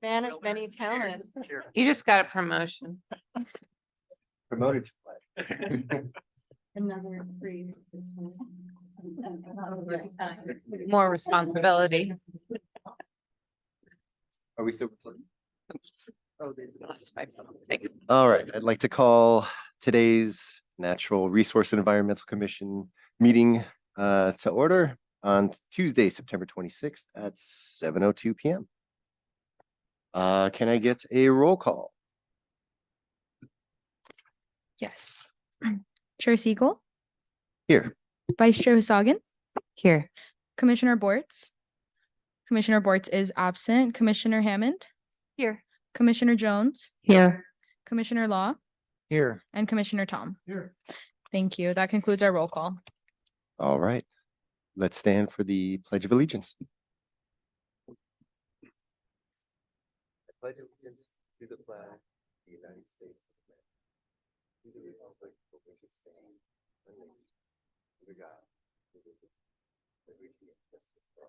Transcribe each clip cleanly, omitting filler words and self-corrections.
Man of many talents. You just got a promotion. Promoted to flag. Another three. More responsibility. Are we still recording? Oh, there's something. All right, I'd like to call today's Natural Resource and Environmental Commission meeting to order on Tuesday, September 26th at 7:02 p.m. Can I get a roll call? Yes. Chair Siegel, Here. Vice Chair Husagan, Here. Commissioner Bortz. Commissioner Bortz is absent. Commissioner Hammond, Here. Commissioner Jones, Here. Commissioner Law, Here. and Commissioner Tom. Here. Thank you. That concludes our roll call. All right, let's stand for the Pledge of Allegiance. I pledge allegiance to the flag of the United States of America, to the republic for which it stands, one nation, under God, indivisible, with liberty and justice for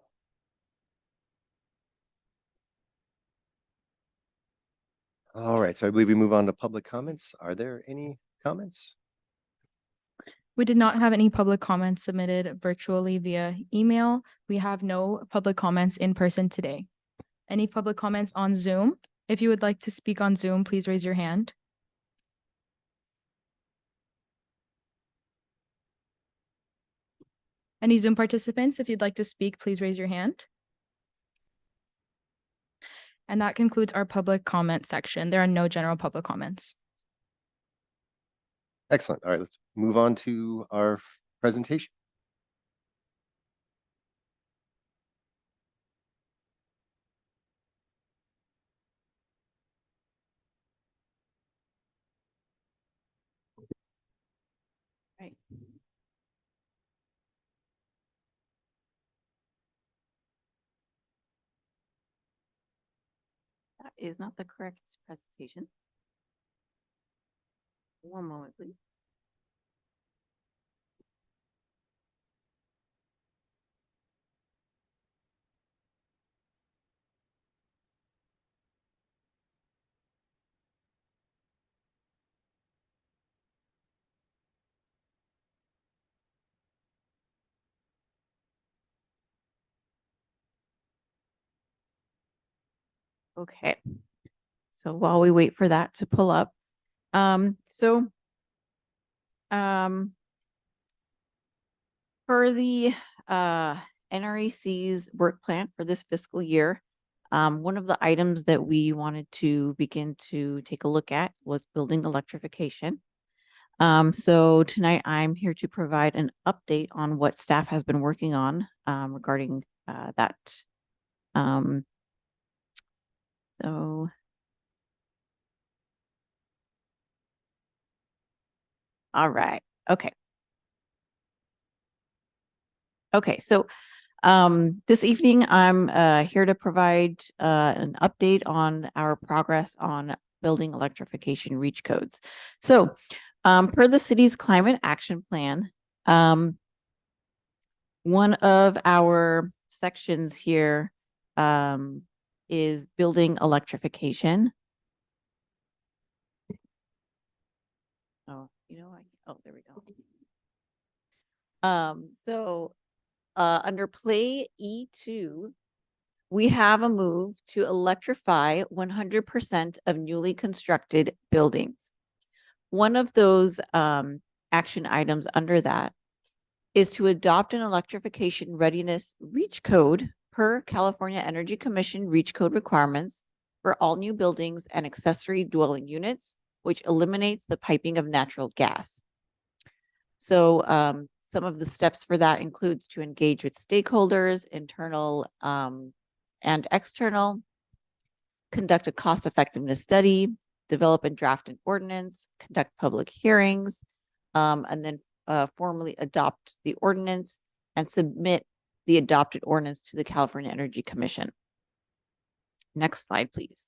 all. All right, so I believe we move on to public comments. Are there any comments? We did not have any public comments submitted virtually via email. We have no public comments in person today. Any public comments on Zoom? If you would like to speak on Zoom, please raise your hand. Any Zoom participants, if you'd like to speak, please raise your hand. And that concludes our public comment section. There are no general public comments. Excellent. All right, let's move on to our presentation. Right. That is not the correct presentation. One moment, please. Okay. So while we wait for that to pull up, for the NREC's work plan for this fiscal year, one of the items that we wanted to begin to take a look at was building electrification. So tonight I'm here to provide an update on what staff has been working on regarding that. So all right. Okay. Okay. So this evening I'm here to provide an update on our progress on building electrification reach codes. So per the city's climate action plan, one of our sections here is building electrification. Oh, there we go. Under play E2, we have a move to electrify 100% of newly constructed buildings. One of those action items under that is to adopt an electrification readiness reach code per California Energy Commission reach code requirements for all new buildings and accessory dwelling units, which eliminates the piping of natural gas. So some of the steps for that includes to engage with stakeholders, internal and external, conduct a cost effectiveness study, develop and draft an ordinance, conduct public hearings, and then formally adopt the ordinance and submit the adopted ordinance to the California Energy Commission. Next slide, please.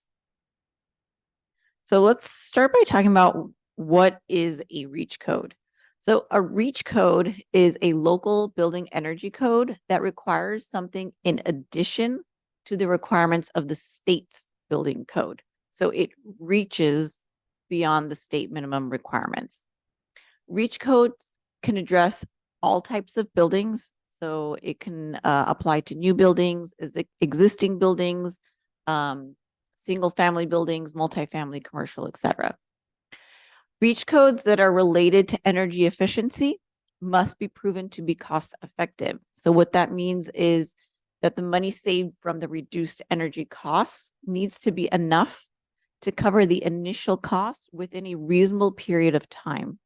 So let's start by talking about what is a reach code. So a reach code is a local building energy code that requires something in addition to the requirements of the state's building code. So it reaches beyond the state minimum requirements. Reach code can address all types of buildings. So it can apply to new buildings, existing buildings, single family buildings, multifamily, commercial, etc. Reach codes that are related to energy efficiency must be proven to be cost effective. So what that means is that the money saved from the reduced energy costs needs to be enough to cover the initial cost within a reasonable period of time.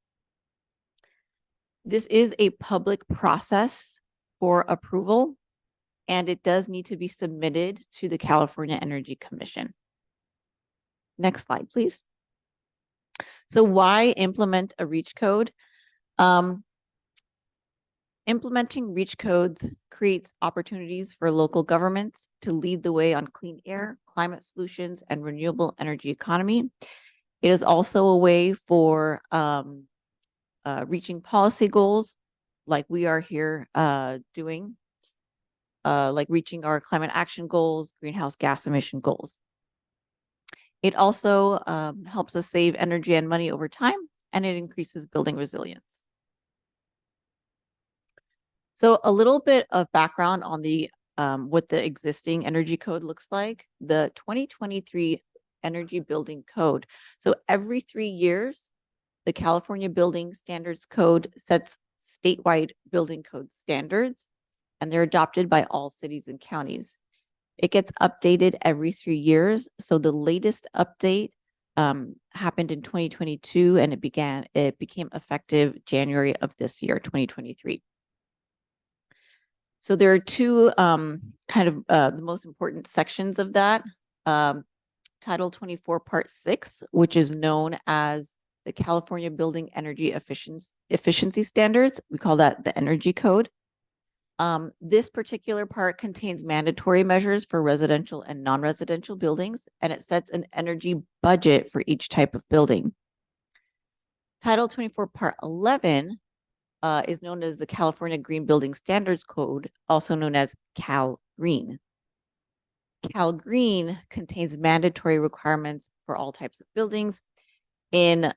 This is a public process for approval, and it does need to be submitted to the California Energy Commission. Next slide, please. So why implement a REACH code? Implementing REACH codes creates opportunities for local governments to lead the way on clean air, climate solutions, and renewable energy economy. It is also a way for reaching policy goals like we are here doing, like reaching our climate action goals, greenhouse gas emission goals. It also helps us save energy and money over time, and it increases building resilience. So a little bit of background on the what the existing energy code looks like. The 2023 Energy Building Code. So every 3 years, the California Building Standards Code sets statewide building code standards, and they're adopted by all cities and counties. It gets updated every 3 years. So the latest update happened in 2022, and it became effective January of this year, 2023. So there are two the most important sections of that. Title 24, Part 6, which is known as the California Building Energy Efficiency Standards. We call that the Energy Code. This particular part contains mandatory measures for residential and non-residential buildings, and it sets an energy budget for each type of building. Title 24, Part 11 is known as the California Green Building Standards Code, also known as Cal Green. Cal Green contains mandatory requirements for all types of buildings in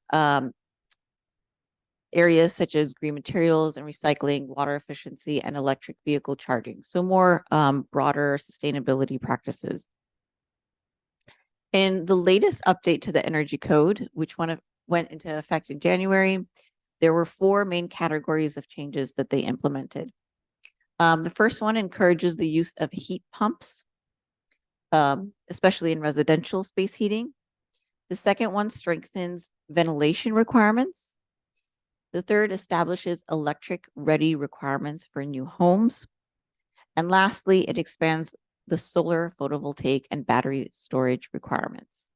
areas such as green materials and recycling, water efficiency, and electric vehicle charging. So more broader sustainability practices. In the latest update to the Energy Code, which went into effect in January, there were 4 main categories of changes that they implemented. The first one encourages the use of heat pumps, especially in residential space heating. The second one strengthens ventilation requirements. The third establishes electric ready requirements for new homes. And lastly, it expands the solar, photovoltaic, and battery storage requirements.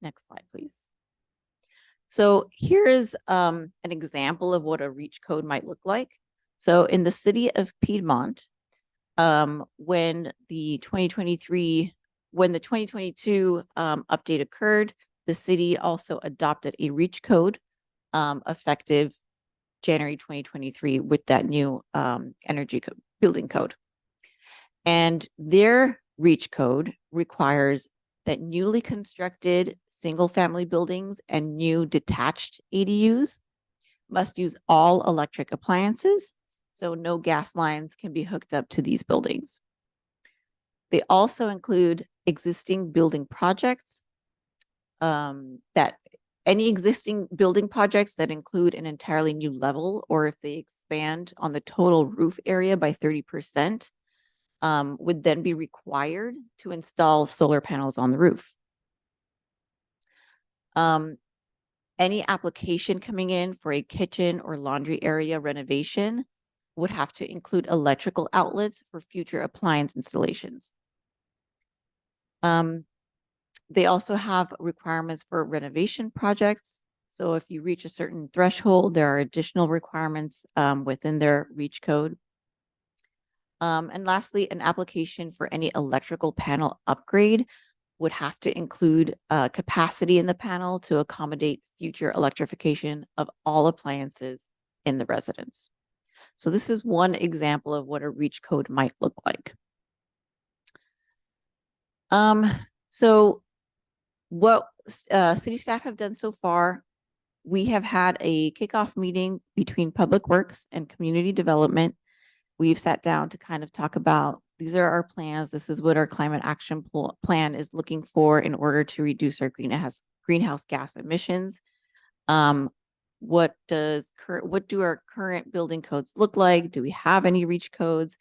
Next slide, please. So here is an example of what a REACH code might look like. So in the city of Piedmont, when the 2022 update occurred, the city also adopted a REACH code effective January 2023 with that new building code. And their REACH code requires that newly constructed single-family buildings and new detached ADUs must use all electric appliances, so no gas lines can be hooked up to these buildings. They also include existing building projects that any existing building projects that include an entirely new level, or if they expand on the total roof area by 30%, would then be required to install solar panels on the roof. Any application coming in for a kitchen or laundry area renovation would have to include electrical outlets for future appliance installations. They also have requirements for renovation projects. So if you reach a certain threshold, there are additional requirements within their REACH code. And lastly, an application for any electrical panel upgrade would have to include capacity in the panel to accommodate future electrification of all appliances in the residence. So this is one example of what a REACH code might look like. So what city staff have done so far, we have had a kickoff meeting between Public Works and Community Development. We've sat down to kind of talk about, these are our plans. This is what our climate action plan is looking for in order to reduce our greenhouse gas emissions. What do our current building codes look like? Do we have any reach codes?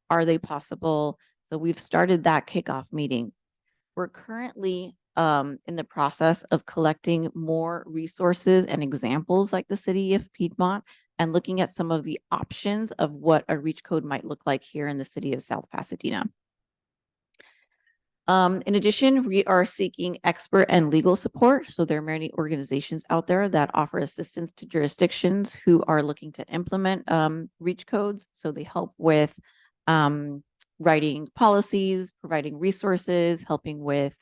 Are they possible? So we've started that kickoff meeting. We're currently in the process of collecting more resources and examples like the city of Piedmont and looking at some of the options of what a reach code might look like here in the city of South Pasadena. In addition, we are seeking expert and legal support. So there are many organizations out there that offer assistance to jurisdictions who are looking to implement reach codes. So they help with writing policies, providing resources, helping with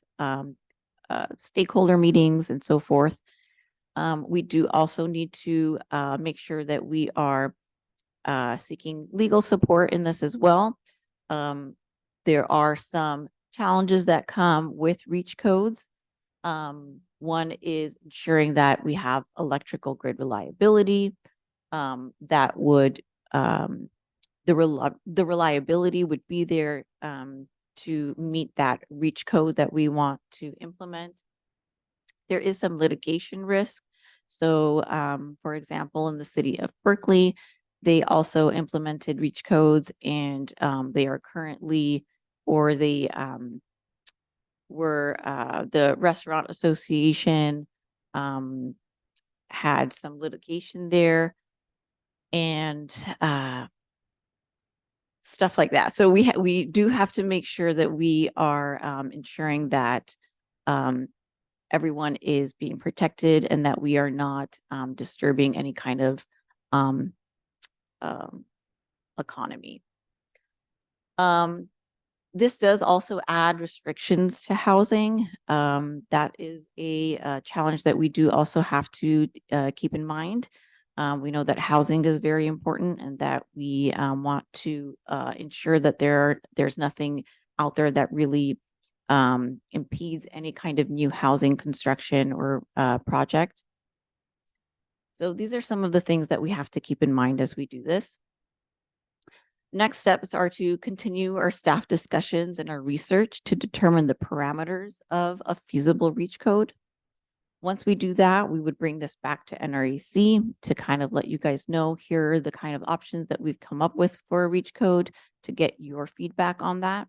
stakeholder meetings and so forth. We do also need to make sure that we are seeking legal support in this as well. There are some challenges that come with reach codes. One is ensuring that we have electrical grid reliability. That would the reliability would be there to meet that reach code that we want to implement. There is some litigation risk. So, for example, in the city of Berkeley, they also implemented reach codes, and they are currently, or they were the Restaurant Association had some litigation there, and stuff like that. So we do have to make sure that we are ensuring that everyone is being protected and that we are not disturbing any kind of economy. This does also add restrictions to housing. That is a challenge that we do also have to keep in mind. We know that housing is very important and that we want to ensure that there's nothing out there that really impedes any kind of new housing construction or project. So these are some of the things that we have to keep in mind as we do this. Next steps are to continue our staff discussions and our research to determine the parameters of a feasible reach code. Once we do that, we would bring this back to NREC to kind of let you guys know, here are the kind of options that we've come up with for a reach code to get your feedback on that.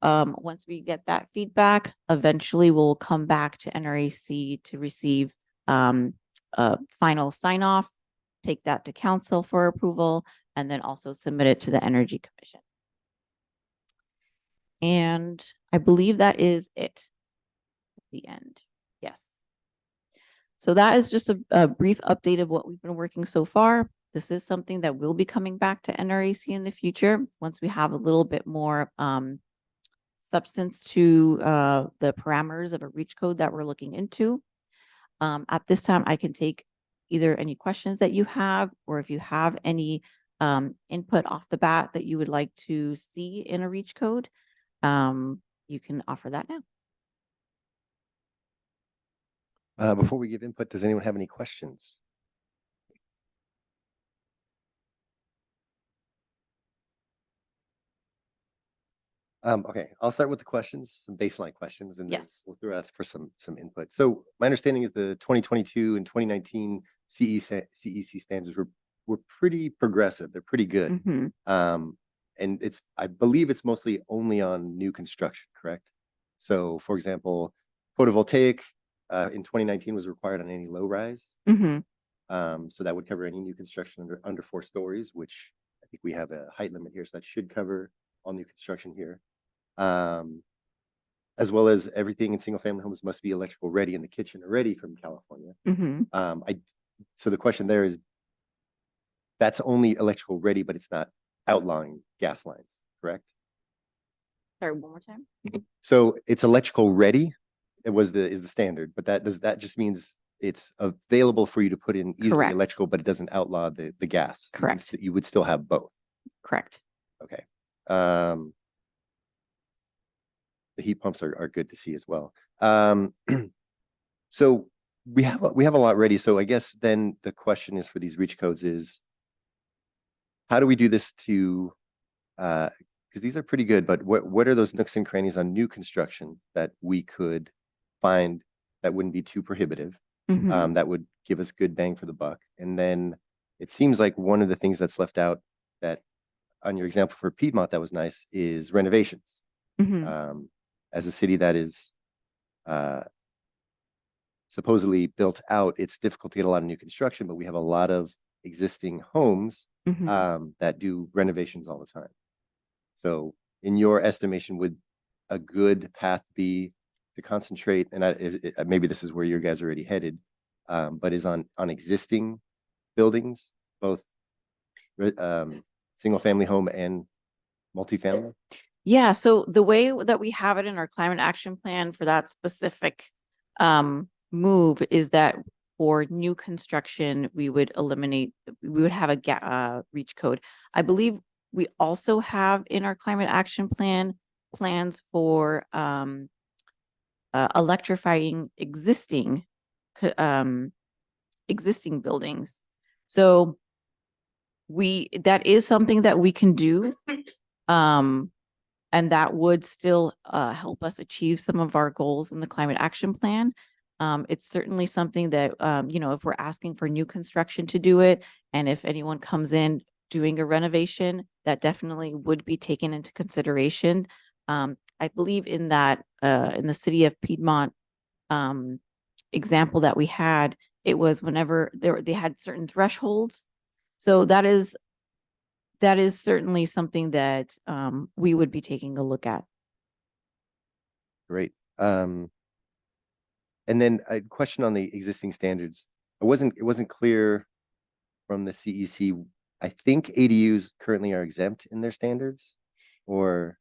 Once we get that feedback, eventually we'll come back to NREC to receive a final sign off, take that to council for approval, and then also submit it to the Energy Commission. And I believe that is it at the end. Yes. So that is just a brief update of what we've been working so far. This is something that will be coming back to NREC in the future once we have a little bit more substance to the parameters of a reach code that we're looking into. At this time, I can take either any questions that you have, or if you have any input off the bat that you would like to see in a reach code, you can offer that now. Before we give input, does anyone have any questions? Okay, I'll start with the questions, some baseline questions, and then Yes. we'll throw out for some input. So my understanding is the 2022 and 2019 CEC standards were pretty progressive. They're pretty good. Mhm. And I believe it's mostly only on new construction, correct? So for example, photovoltaic in 2019 was required on any low rise. Mhm. So that would cover any new construction under 4 stories, which I think we have a height limit here. So that should cover all new construction here. As well as everything in single family homes must be electrical ready in the kitchen already from California. Mhm. So the question there is, that's only electrical ready, but it's not outlawing gas lines, correct? Sorry, one more time. So it's electrical ready. Is the standard, but that just means it's available for you to put in easily Correct. electrical, but it doesn't outlaw the gas. Correct. You would still have both. Correct. Okay. the heat pumps are good to see as well. So we have a lot ready. So I guess then the question is for these reach codes is, how do we do this to, because these are pretty good, but what are those nooks and crannies on new construction that we could find that wouldn't be too prohibitive, Mhm. that would give us good bang for the buck? And then it seems like one of the things that's left out that on your example for Piedmont that was nice is renovations. Mhm. As a city that is supposedly built out, it's difficult to get a lot of new construction, but we have a lot of existing homes Mhm. that do renovations all the time. So in your estimation, would a good path be to concentrate, and maybe this is where you guys are already headed, but is on existing buildings, both single family home and multifamily? Yeah, so the way that we have it in our climate action plan for that specific move is that for new construction, we would have a reach code. I believe we also have in our climate action plan plans for electrifying existing buildings. So that is something that we can do. And that would still help us achieve some of our goals in the climate action plan. It's certainly something that, if we're asking for new construction to do it, and if anyone comes in doing a renovation, that definitely would be taken into consideration. I believe in the city of Piedmont example that we had, it was whenever they had certain thresholds. So that is certainly something that we would be taking a look at. Great. And then a question on the existing standards. It wasn't clear from the CEC. I think ADUs currently are exempt in their standards, or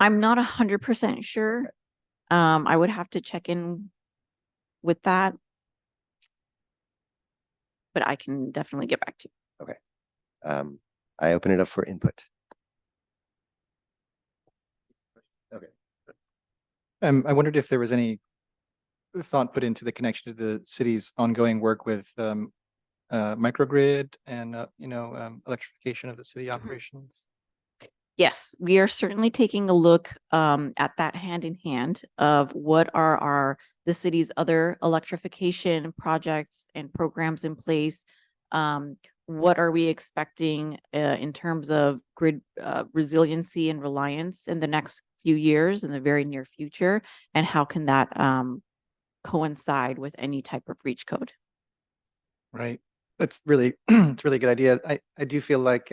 I'm not 100% sure. I would have to check in with that, but I can definitely get back to you. okay. I open it up for input. Okay. I wondered if there was any thought put into the connection to the city's ongoing work with microgrid and electrification of the city operations. Yes, we are certainly taking a look at that hand in hand of what are the city's other electrification projects and programs in place. What are we expecting in terms of grid resiliency and reliance in the next few years, in the very near future, and how can that coincide with any type of reach code? Right. That's really it's a really good idea. I do feel like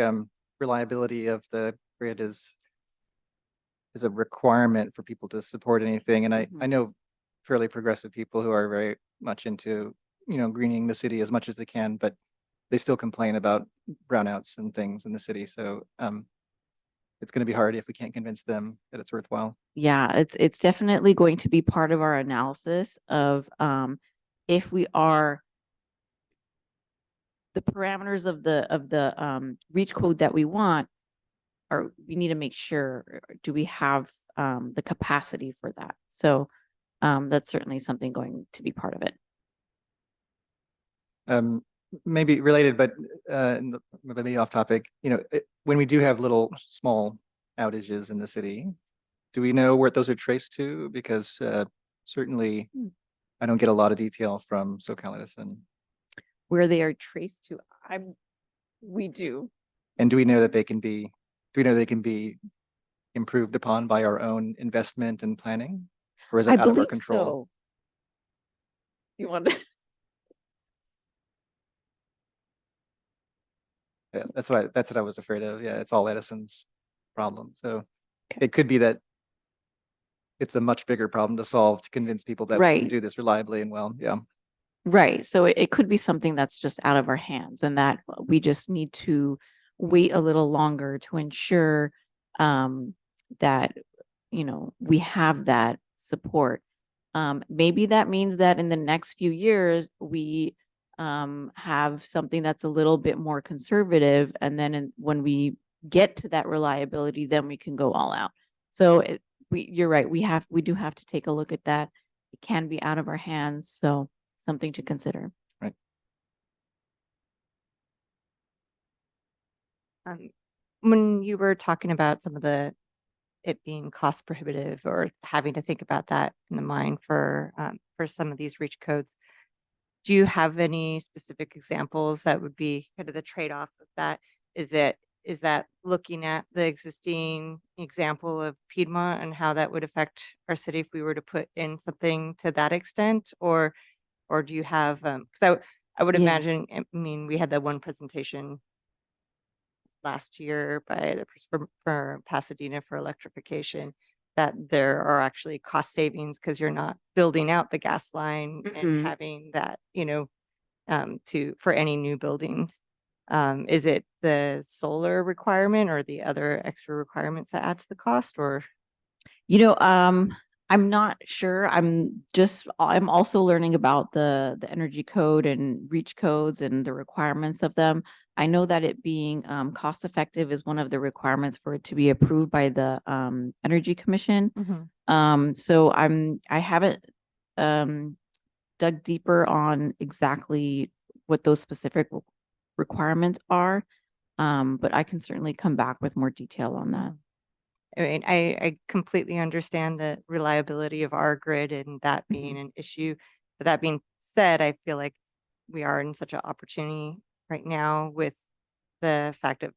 reliability of the grid is a requirement for people to support anything. And I Mhm. know fairly progressive people who are very much into, greening the city as much as they can, but they still complain about brownouts and things in the city. So it's going to be hard if we can't convince them that it's worthwhile. Yeah, it's definitely going to be part of our analysis of if we are the parameters of the reach code that we want, or we need to make sure, do we have the capacity for that? So that's certainly something going to be part of it. Maybe related, but maybe off topic, when we do have little small outages in the city, do we know where those are traced to? Because certainly I don't get a lot of detail from SoCal Edison. Where they are traced to, we do. And do we know that they can be improved upon by our own investment and planning? Or is I it out of our believe control? so. You want to? Yeah, that's what I was afraid of. Yeah, it's all Edison's problem. So Okay. it could be that it's a much bigger problem to solve to convince people that we can Right. do this reliably and well. Yeah. Right. So it could be something that's just out of our hands, and that we just need to wait a little longer to ensure that, we have that support. Maybe that means that in the next few years, we have something that's a little bit more conservative. And then when we get to that reliability, then we can go all out. So you're right. We do have to take a look at that. It can be out of our hands, so something to consider. When you were talking about some of it being cost prohibitive or having to think about that in the mind for some of these reach codes, do you have any specific examples that would be kind of the trade-off of that? Is that looking at the existing example of Piedmont and how that would affect our city if we were to put in something to that extent? Or do you have, because I would Yeah. imagine, I mean, we had that one presentation last year by the for Pasadena for electrification, that there are actually cost savings because you're not building out the gas line Mhm. and having that, for any new buildings. Is it the solar requirement or the other extra requirements that add to the cost, or? I'm not sure. I'm also learning about the energy code and reach codes and the requirements of them. I know that it being cost effective is one of the requirements for it to be approved by the Energy Commission. So I haven't dug deeper on exactly what those specific requirements are. But I can certainly come back with more detail on that. I mean, I completely understand the reliability of our grid and that being an issue. But that being said, I feel like we are in such an opportunity right now with the fact of,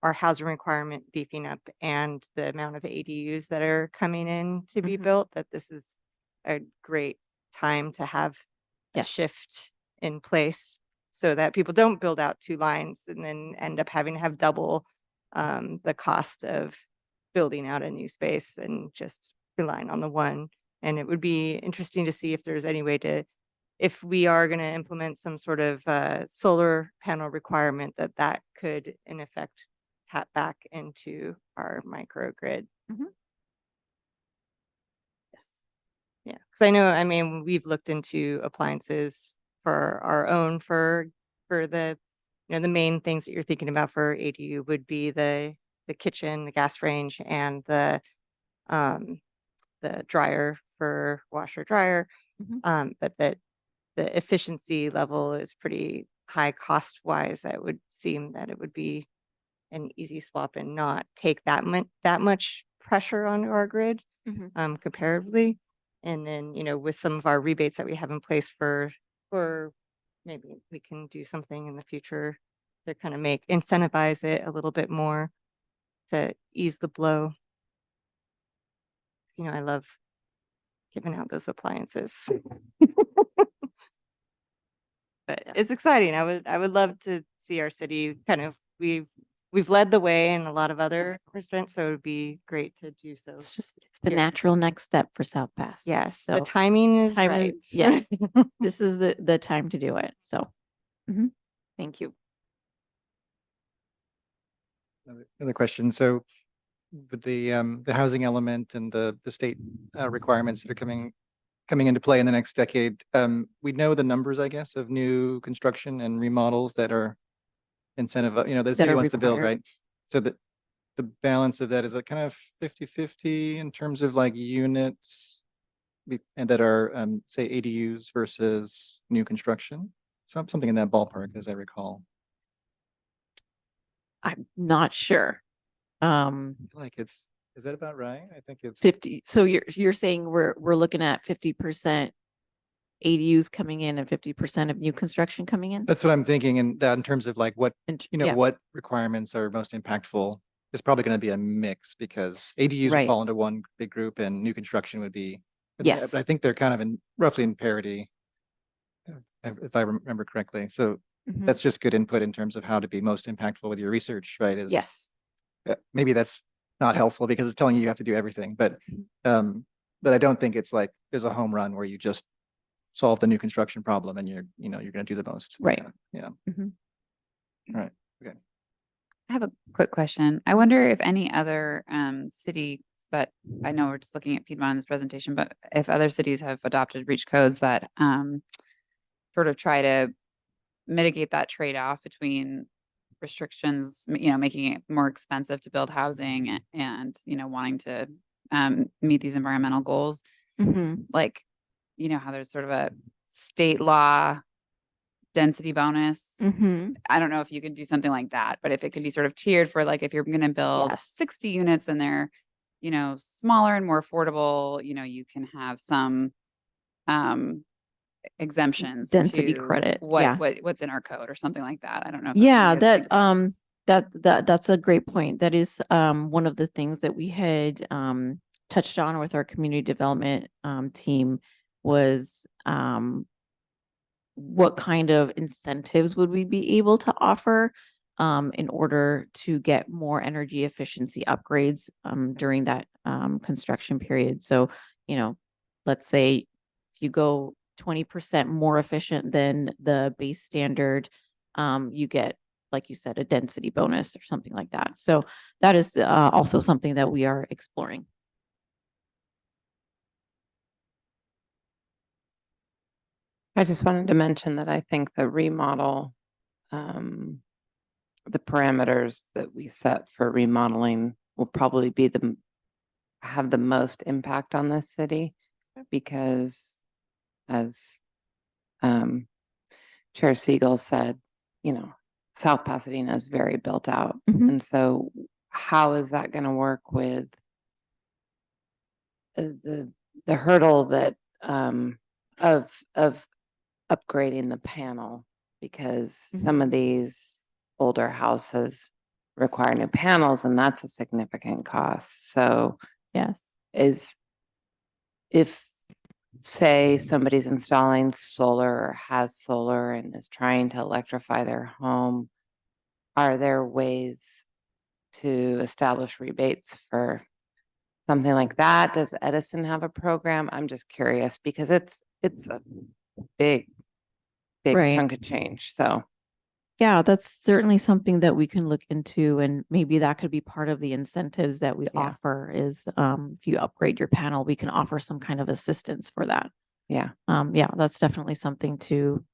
our housing requirement beefing up and the amount of ADUs that are coming in to be Mhm. built, that this is a great time to have a Yes. shift in place so that people don't build out two lines and then end up having to have double the cost of building out a new space and just relying on the one. And it would be interesting to see if there's any way if we are going to implement some sort of solar panel requirement, that could in effect tap back into our microgrid. Yes. Yeah, because I know, I mean, we've looked into appliances for our own for the, the main things that you're thinking about for ADU would be the kitchen, the gas range, and um the dryer for washer dryer. Mhm. But that the efficiency level is pretty high cost wise. It would seem that it would be an easy swap and not take that much pressure on our grid Mhm. comparatively. And then, with some of our rebates that we have in place for maybe we can do something in the future to kind of incentivize it a little bit more to ease the blow. 'Cause, I love giving out those appliances. But Yeah. it's exciting. I would love to see our city kind of, we've led the way in a lot of other respects, so it would be great to do so. It's the here. natural next step for South Pass. Yes, So the timing is time right. yeah, this is the time to do it. So, thank you. Another question. So with the housing element and the state requirements that are coming into play in the next decade, we know the numbers, I guess, of new construction and remodels that are incentive, the That city are wants to build, required. right? So the balance of that is like kind of 50-50 in terms of like units and that are say ADUs versus new construction. Something in that ballpark, as I recall. I'm not sure. Like is that about right? I think it's 50. So you're saying we're looking at 50% ADUs coming in and 50% of new construction coming in? That's what I'm thinking. And that in terms of like what, Yeah, what requirements are most impactful, is probably going to be a mix because ADUs would Right. fall into one big group and new construction would be, Yes. but I think they're kind of roughly in parity, if I remember correctly. So Mhm. that's just good input in terms of how to be most impactful with your research, right? Yes. Maybe that's not helpful because it's telling you have to do everything, but I don't think it's like there's a home run where you just solve the new construction problem and you're going to do the most. Right. Yeah. Mhm. All right. Okay. I have a quick question. I wonder if any other cities that, I know we're just looking at Piedmont in this presentation, but if other cities have adopted reach codes that sort of try to mitigate that trade-off between restrictions, making it more expensive to build housing and, wanting to meet these environmental goals. Mhm. Like, how there's sort of a state law density bonus. Mhm. I don't know if you could do something like that, but if it could be sort of tiered for like, if you're going to build Yes. 60 units and they're, smaller and more affordable, you can have some exemptions density to credit, what, yeah. what's in our code or something like that. I don't know. if that's Yeah, something you guys think about. that's a great point. That is one of the things that we had touched on with our community development team was what kind of incentives would we be able to offer in order to get more energy efficiency upgrades during that construction period. So, let's say if you go 20% more efficient than the base standard, you get, like you said, a density bonus or something like that. So that is also something that we are exploring. I just wanted to mention that I think the remodel, the parameters that we set for remodeling will probably be have the most impact on this city because as Chair Siegel said, South Pasadena is very built out. Mhm. And so how is that going to work with the hurdle that of upgrading the panel? Because some of these older houses require new panels and that's a significant cost. So Yes. if say somebody's installing solar or has solar and is trying to electrify their home, are there ways to establish rebates for something like that? Does Edison have a program? I'm just curious because it's a big Right. chunk of change. So Yeah, that's certainly something that we can look into, and maybe that could be part of the incentives that we Yeah. offer is if you upgrade your panel, we can offer some kind of assistance for that. yeah. Yeah, that's definitely something to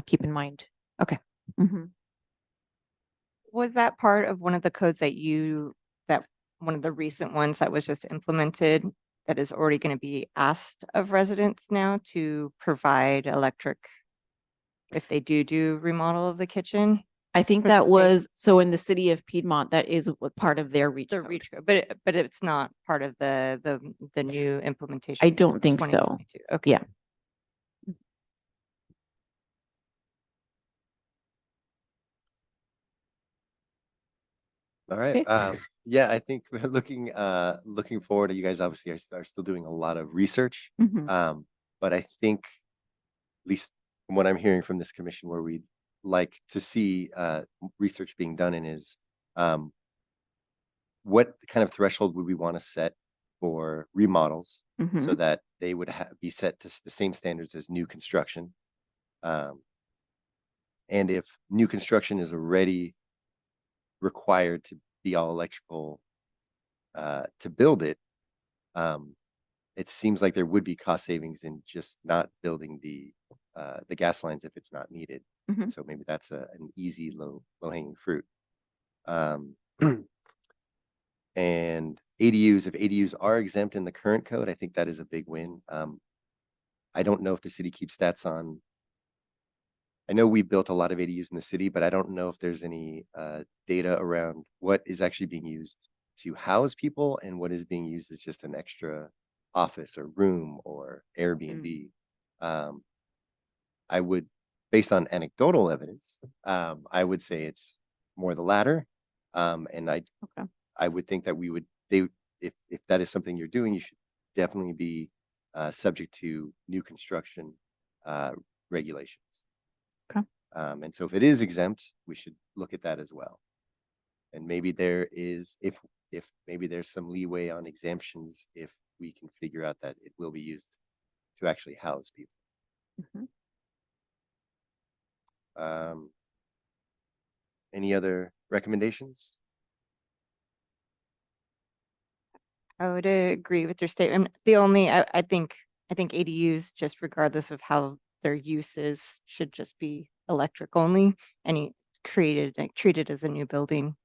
keep in mind. Okay. Mhm. Was that part of one of the codes that one of the recent ones that was just implemented that is already going to be asked of residents now to provide electric if they do remodel of the kitchen? I think For the that state? was, so in the city of Piedmont, that is part of their reach The code. reach code, but it's not part of the new implementation. I don't think so. 2022. Okay. Yeah. All right. Okay. Yeah, I think we're looking forward. You guys obviously are still doing a lot of research. Mhm. But I think, at least from what I'm hearing from this commission, where we'd like to see research being done in is what kind of threshold would we want to set for remodels so Mhm. that they would be set to the same standards as new construction. And if new construction is already required to be all electrical to build it, it seems like there would be cost savings in just not building the gas lines if it's not needed. Mhm. So maybe that's an easy low hanging fruit. And ADUs, if ADUs are exempt in the current code, I think that is a big win. I don't know if the city keeps stats on. I know we built a lot of ADUs in the city, but I don't know if there's any data around what is actually being used to house people and what is being used as just an extra office or room or Airbnb. I would, based on anecdotal evidence, I would say it's more the latter. And Okay. I would think that if that is something you're doing, you should definitely be subject to new construction regulations. Okay. And so if it is exempt, we should look at that as well. And maybe there is, if maybe there's some leeway on exemptions, if we can figure out that it will be used to actually house people. Mhm. Any other recommendations? I would agree with your statement. The only, I think ADUs, just regardless of how their use is, should just be electric only. Any treated as a new building.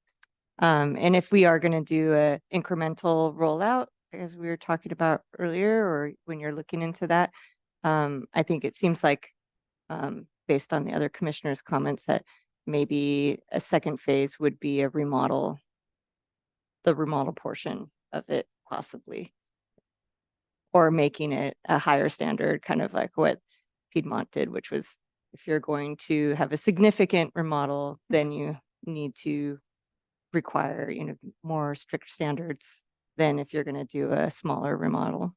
And if we are going to do a incremental rollout, as we were talking about earlier, or when you're looking into that, I think it seems like, based on the other commissioners' comments, that maybe a second phase would be a remodel, the remodel portion of it possibly, or making it a higher standard, kind of like what Piedmont did, which was if you're going to have a significant remodel, then you need to require, more strict standards than if you're going to do a smaller remodel.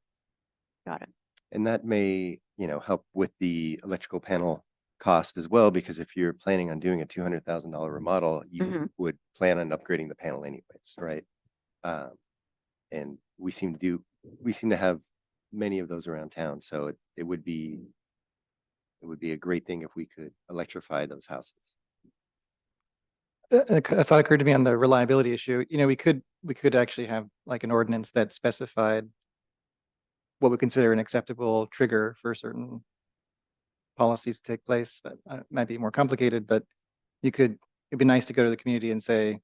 Got it. And that may, help with the electrical panel cost as well, because if you're planning on doing a $200,000 remodel, you Mhm. would plan on upgrading the panel anyways, right? And we seem to have many of those around town, so it would be a great thing if we could electrify those houses. A thought occurred to me on the reliability issue. We could actually have like an ordinance that specified what we consider an acceptable trigger for certain policies to take place. That might be more complicated, but it'd be nice to go to the community and say,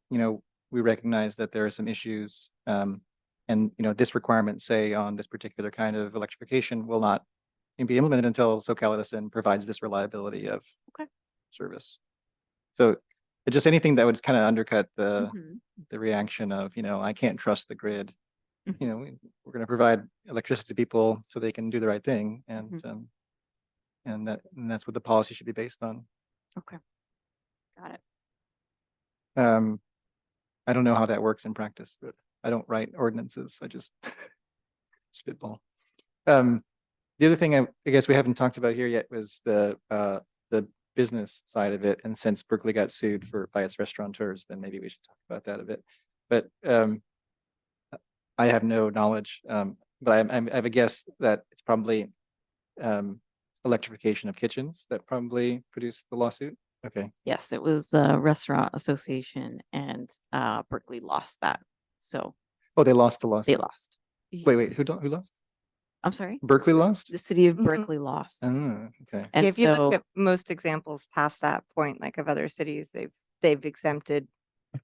we recognize that there are some issues. And this requirement, say on this particular kind of electrification, will not be implemented until SoCal Edison provides this reliability of service. So just anything that would kind of undercut the reaction of, I can't trust the grid. We're going to provide electricity to people so they can do the right thing, and that's what the policy should be based on. Okay. Got it. I don't know how that works in practice, but I don't write ordinances. I just spitball. The other thing I guess we haven't talked about here yet was the business side of it. And since Berkeley got sued by its restaurateurs, then maybe we should talk about that a bit. But I have no knowledge, but I have a guess that it's probably electrification of kitchens that probably produced the lawsuit. Okay. Yes, it was a restaurant association, and Berkeley lost that. So Oh, they lost the lawsuit. they lost. Wait, who lost? I'm sorry. Berkeley lost? The city of Mhm. Berkeley lost. Oh, okay. And If you look so at most examples past that point, like of other cities, they've exempted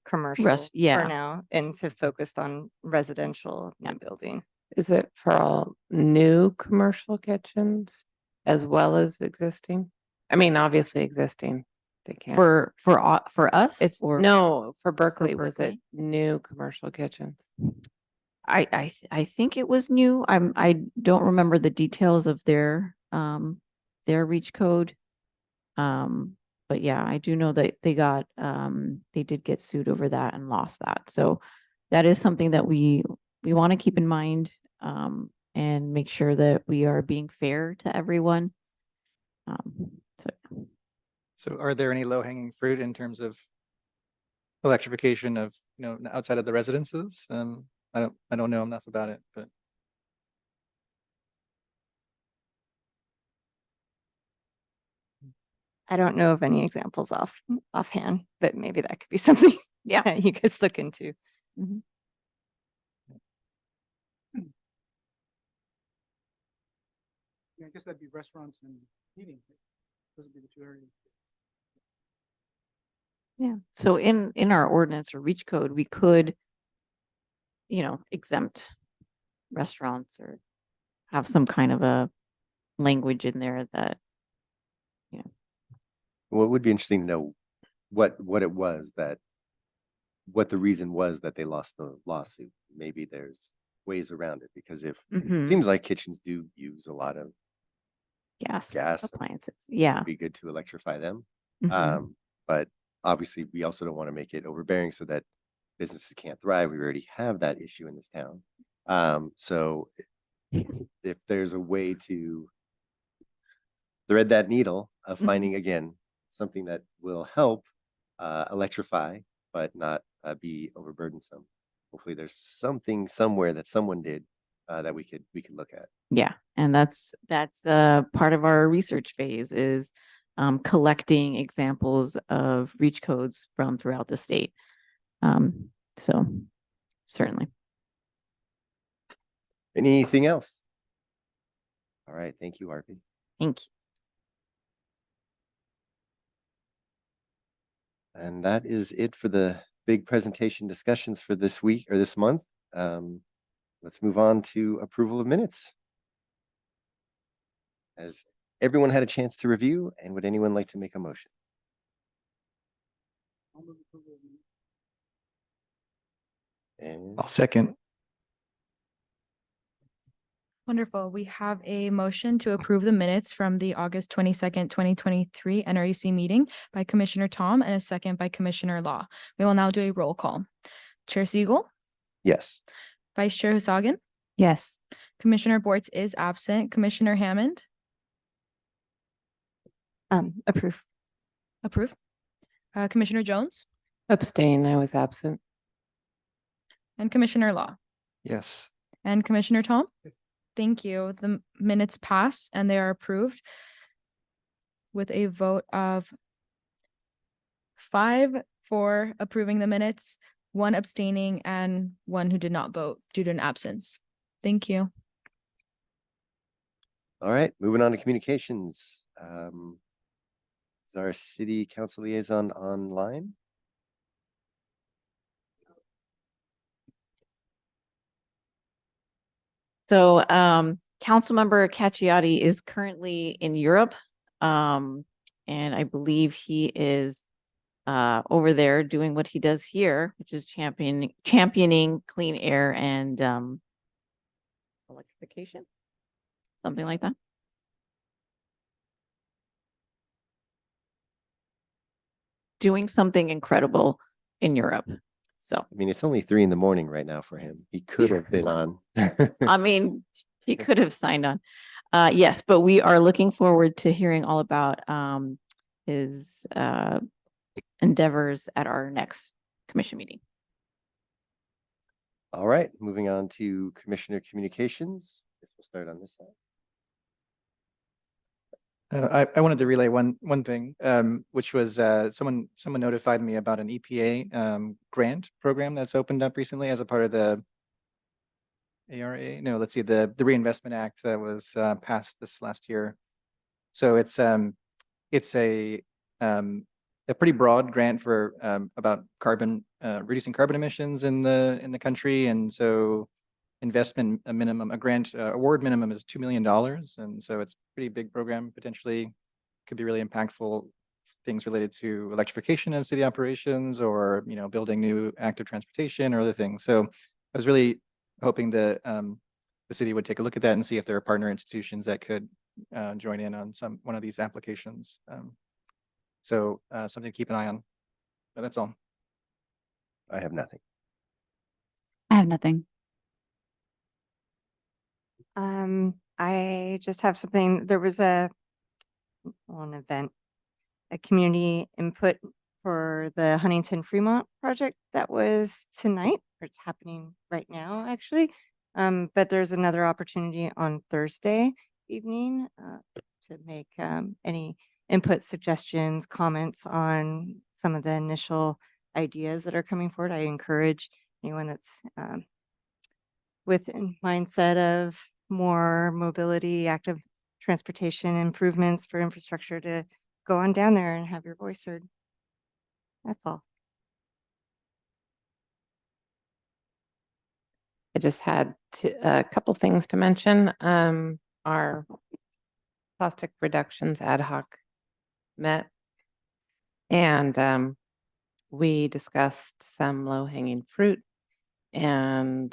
commercial yeah. for now and to focused on residential Yeah. new building. Is it for all new commercial kitchens as well as existing? I mean, obviously existing. They can't. for us, It's or no, for Berkeley, was it Berkeley? new commercial kitchens? I think it was new. I don't remember the details of their reach code. But yeah, I do know that they did get sued over that and lost that. So that is something that we want to keep in mind, and make sure that we are being fair to everyone. So are there any low-hanging fruit in terms of electrification of, outside of the residences? I don't know enough about it, but I don't know of any examples offhand, but maybe that could be something Yeah. that you guys look into. Yeah, I guess that'd be restaurants and eating. Those would be the two areas. Yeah. So in our ordinance or reach code, we could, exempt restaurants or have some kind of a language in there that, Well, it would be interesting to know what the reason was that they lost the lawsuit. Maybe there's ways around it, because it seems like kitchens do use a lot of gas gas. appliances. Yeah. It'd be good to electrify them. Mhm. But obviously we also don't want to make it overbearing so that businesses can't thrive. We already have that issue in this town. So if there's a way to thread that needle of finding again something that will help electrify but not be overburdensome, hopefully there's something somewhere that someone did that we could look at. Yeah. And that's part of our research phase is collecting examples of reach codes from throughout the state. So certainly. Anything else? All right, thank you, Harvey. Thank you. And that is it for the big presentation discussions for this week or this month. Let's move on to approval of minutes. Has everyone had a chance to review, and would anyone like to make a motion? I'll move approval of minutes. And I'll second. Wonderful. We have a motion to approve the minutes from the August 22nd, 2023 NREC meeting by Commissioner Tom and a second by Commissioner Law. We will now do a roll call. Chair Siegel, yes, Vice Chair Husagan, Yes. Commissioner Bortz is absent. Commissioner Hammond, Approve. approve. Commissioner Jones Abstain, I was absent. and Commissioner Law Yes. and Commissioner Tom. Thank you. The minutes pass and they are approved with a vote of 5 for approving the minutes, 1 abstaining, and 1 who did not vote due to an absence. Thank you. all right, moving on to communications. Is our city council liaison online? So Councilmember Cacciati is currently in Europe. And I believe he is over there doing what he does here, which is championing clean air and electrification, something like that. Doing something incredible in Europe. So, I mean, it's only 3 a.m. right now for him. He could have been on. I mean, he could have signed on. Yes, but we are looking forward to hearing all about his endeavors at our next commission meeting. All right, moving on to commissioner communications. Guess we'll start on this side. I wanted to relay one thing, which was someone notified me about an EPA grant program that's opened up recently as a part of the ARA. No, let's see, the Reinvestment Act that was passed this last year. So it's a pretty broad grant for about reducing carbon emissions in the country, and so investment a grant award minimum is $2 million, and so it's a pretty big program. Potentially could be really impactful things related to electrification of city operations, or building new active transportation or other things. So I was really hoping that the city would take a look at that and see if there are partner institutions that could join in on one of these applications. So something to keep an eye on. But that's all. I have nothing. I have nothing. I just have something. There was an event, a community input for the Huntington Fremont project that was tonight, or it's happening right now, actually. But there's another opportunity on Thursday evening to make any input, suggestions, comments on some of the initial ideas that are coming forward. I encourage anyone that's with a mindset of more mobility, active transportation improvements for infrastructure to go on down there and have your voice heard. That's all. I just had a couple things to mention. Our plastic reductions ad hoc met, and we discussed some low-hanging fruit, and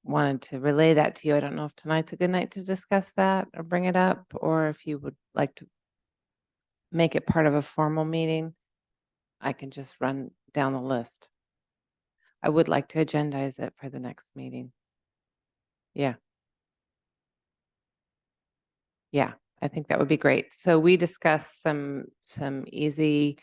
wanted to relay that to you. I don't know if tonight's a good night to discuss that or bring it up, or if you would like to make it part of a formal meeting. I can just run down the list. I would like to agendize it for the next meeting. Yeah. Yeah, I think that would be great. So we discussed some easy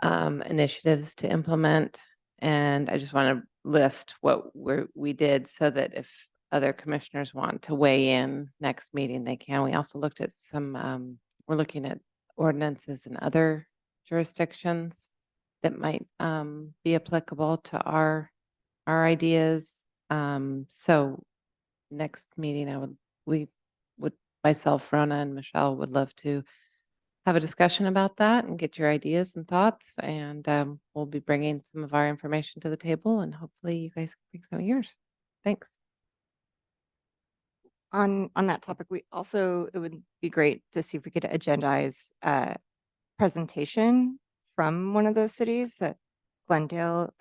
initiatives to implement, and I just want to list what we did so that if other commissioners want to weigh in next meeting, they can. We also looked at some, we're looking at ordinances in other jurisdictions that might be applicable to our ideas. So next meeting, myself, Rona, and Michelle would love to have a discussion about that and get your ideas and thoughts. And we'll be bringing some of our information to the table, and hopefully you guys can bring some of yours. Thanks. On that topic, it would be great to see if we could agendize a presentation from one of those cities. Glendale,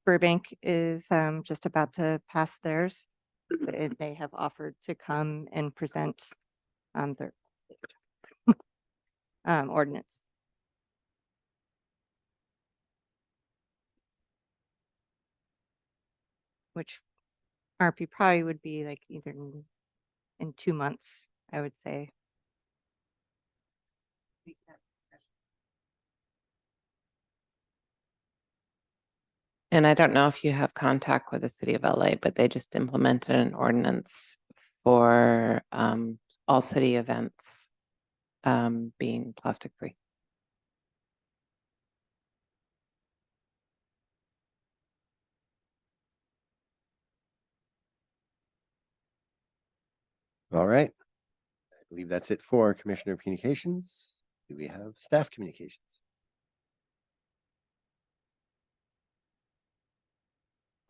Burbank is just about to pass theirs. So they have offered to come and present their ordinance. Which RP probably would be like either in 2 months, I would say. And I don't know if you have contact with the city of LA, but they just implemented an ordinance for all city events being plastic free. All right. I believe that's it for Commissioner Communications. Do we have staff communications?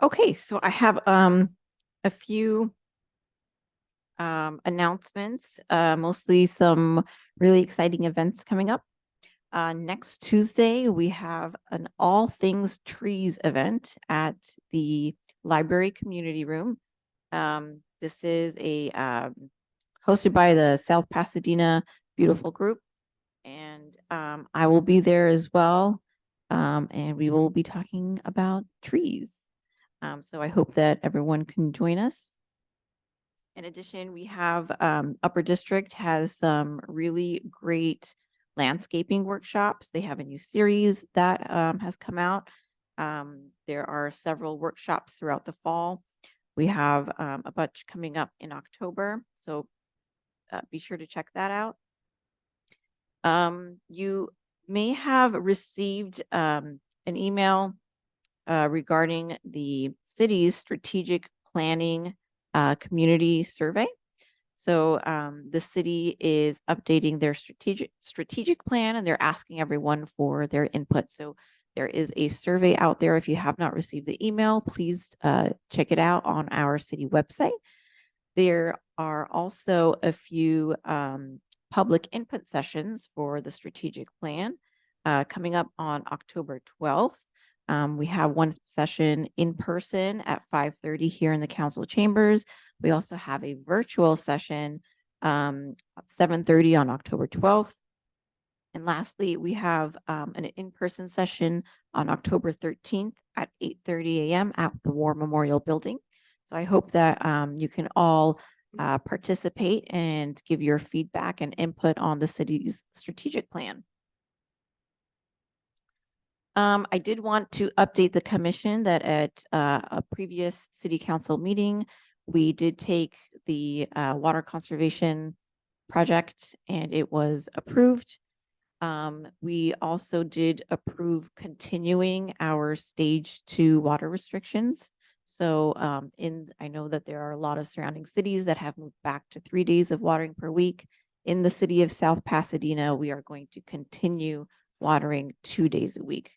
Okay, so I have a few announcements, mostly some really exciting events coming up. Next Tuesday, we have an All Things Trees event at the Library Community Room. This is a hosted by the South Pasadena Beautiful Group, and I will be there as well. And we will be talking about trees. So I hope that everyone can join us. In addition, we have Upper District has some really great landscaping workshops. They have a new series that has come out. There are several workshops throughout the fall. We have a bunch coming up in October, so be sure to check that out. You may have received an email regarding the city's strategic planning community survey. So the city is updating their strategic plan, and they're asking everyone for their input. So there is a survey out there. If you have not received the email, please check it out on our city website. There are also a few public input sessions for the strategic plan coming up on October 12th. We have one session in person at 5:30 here in the council chambers. We also have a virtual session at 7:30 on October 12th. And lastly, we have an in-person session on October 13th at 8:30 a.m. at the War Memorial Building. So I hope that you can all participate and give your feedback and input on the city's strategic plan. I did want to update the commission that at a previous city council meeting, we did take the water conservation project and it was approved. We also did approve continuing our stage 2 water restrictions. So I know that there are a lot of surrounding cities that have moved back to 3 days of watering per week. In the city of South Pasadena, we are going to continue watering 2 days a week.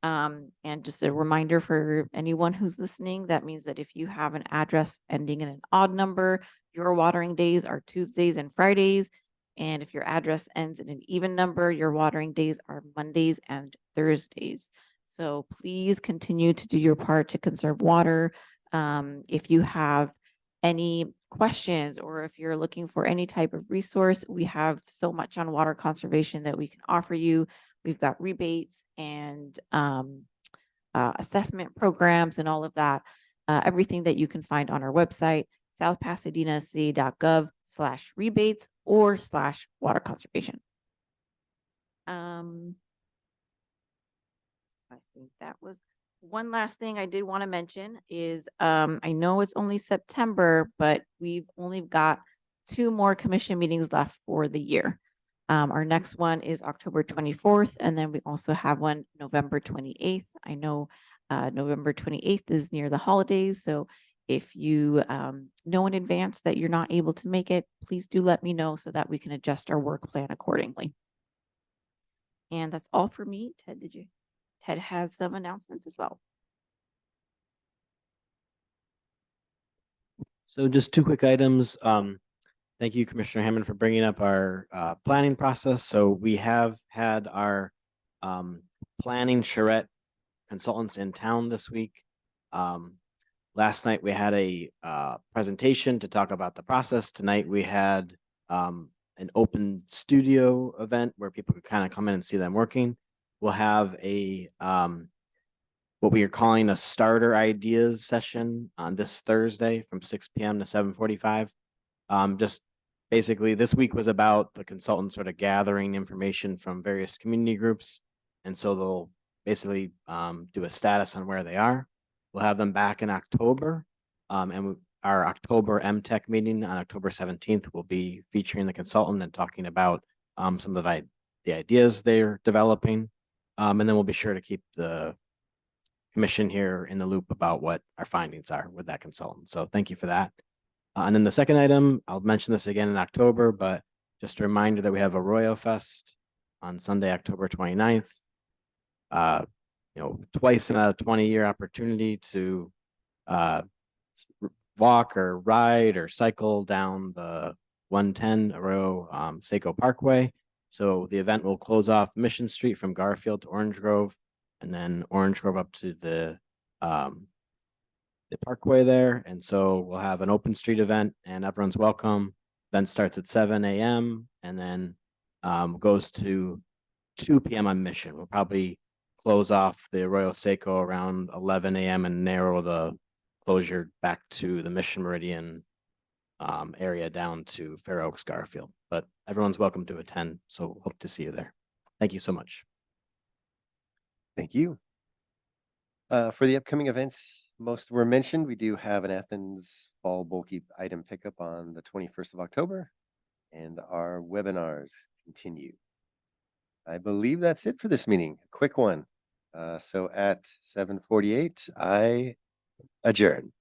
And just a reminder for anyone who's listening, that means that if you have an address ending in an odd number, your watering days are Tuesdays and Fridays. And if your address ends in an even number, your watering days are Mondays and Thursdays. So please continue to do your part to conserve water. If you have any questions or if you're looking for any type of resource, we have so much on water conservation that we can offer you. We've got rebates and assessment programs and all of that. Everything that you can find on our website, southpasadenacity.gov/rebates or /water conservation. I think that was one last thing I did want to mention is I know it's only September, but we've only got 2 more commission meetings left for the year. Our next one is October 24th, and then we also have one November 28th. I know November 28th is near the holidays, so If you know in advance that you're not able to make it, please do let me know so that we can adjust our work plan accordingly. And that's all for me. Ted, Ted has some announcements as well. So just two quick items. Thank you, Commissioner Hammond, for bringing up our planning process. So we have had our planning charrette consultants in town this week. Last night we had a presentation to talk about the process. Tonight we had an open studio event where people could kind of come in and see them working. We'll have a what we are calling a starter ideas session on this Thursday from 6 p.m. to 7:45. Just basically this week was about the consultants sort of gathering information from various community groups. And so they'll basically do a status on where they are. We'll have them back in October. Our October MTech meeting on October 17th will be featuring the consultant and talking about some of the ideas they're developing. And then we'll be sure to keep the commission here in the loop about what our findings are with that consultant. So thank you for that. And then the second item, I'll mention this again in October, but just a reminder that we have Arroyo Fest on Sunday, October 29th. Twice in a 20-year opportunity to walk or ride or cycle down the 110 Arroyo Seco Parkway. So the event will close off Mission Street from Garfield to Orange Grove, and then Orange Grove up to the parkway there. And so we'll have an open street event and everyone's welcome. Event starts at 7 a.m. and then goes to 2 p.m. on Mission. We'll probably close off the Arroyo Seco around 11 a.m. and narrow the closure back to the Mission Meridian area down to Fair Oaks Garfield. But everyone's welcome to attend. So hope to see you there. Thank you so much. Thank you. For the upcoming events, most were mentioned. We do have an Athens fall bulky item pickup on the 21st of October, and our webinars continue. I believe that's it for this meeting. A quick one. So at 7:48, I adjourn.